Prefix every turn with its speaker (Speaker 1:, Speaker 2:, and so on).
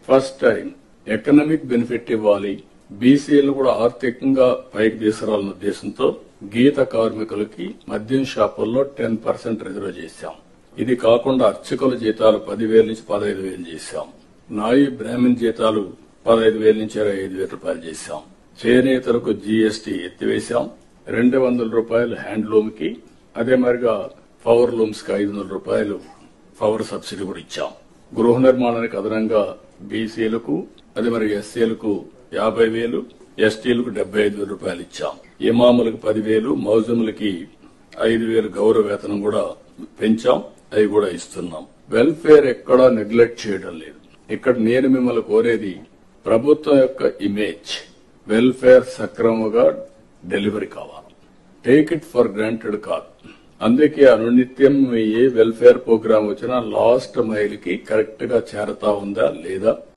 Speaker 1: First time economic benefit ఇవ్వాలి, బీసీలు కూడా ఆర్థికంగా పైకి తీసుకురావాలన్న ఉద్దేశంతో గీత కార్మికులకి మద్యం షాపుల్లో 10% రిజర్వ్ చేశాం. ఇది కాకుండా అర్చకుల జీతాలు 10,000 నుంచి 15,000 చేశాం. నాయి బ్రాహ్మణ్ జీతాలు 15,000 నుంచి 25,000 రూపాయలు చేశాం. చేనేతలకు జీఎస్టీ ఎత్తివేశాం. 200 రూపాయలు హ్యాండ్లూమ్ కి, అదే మరిగా పవర్ లూమ్స్ కి 500 రూపాయలు పవర్ సబ్సిడీ కూడా ఇచ్చాం. గృహ నిర్మాణానికి అదనంగా బీసీలకు, అదే మరి ఎస్సీలకు 50,000, ఎస్టీలకు 75,000 రూపాయలు ఇచ్చాం. ఇమాములకు 10,000, మౌజములకి 5,000 గౌరవ వేతనం కూడా పెంచాం. అవి కూడా ఇస్తున్నాం. వెల్ఫేర్ ఎక్కడా నెగ్లెక్ట్ చేయడం లేదు. ఇక్కడ నేను మిమ్మల్ని కోరేది ప్రభుత్వం యొక్క ఇమేజ్, వెల్ఫేర్ సక్రమంగా డెలివరీ కావాలి. టేక్ ఇట్ ఫర్ గ్రాంటెడ్ కాదు. అందుకే అనునిత్యం ఏ వెల్ఫేర్ ప్రోగ్రామ్ వచ్చినా లాస్ట్ మైల్ కి కరెక్ట్ గా చేరతా ఉందా లేదా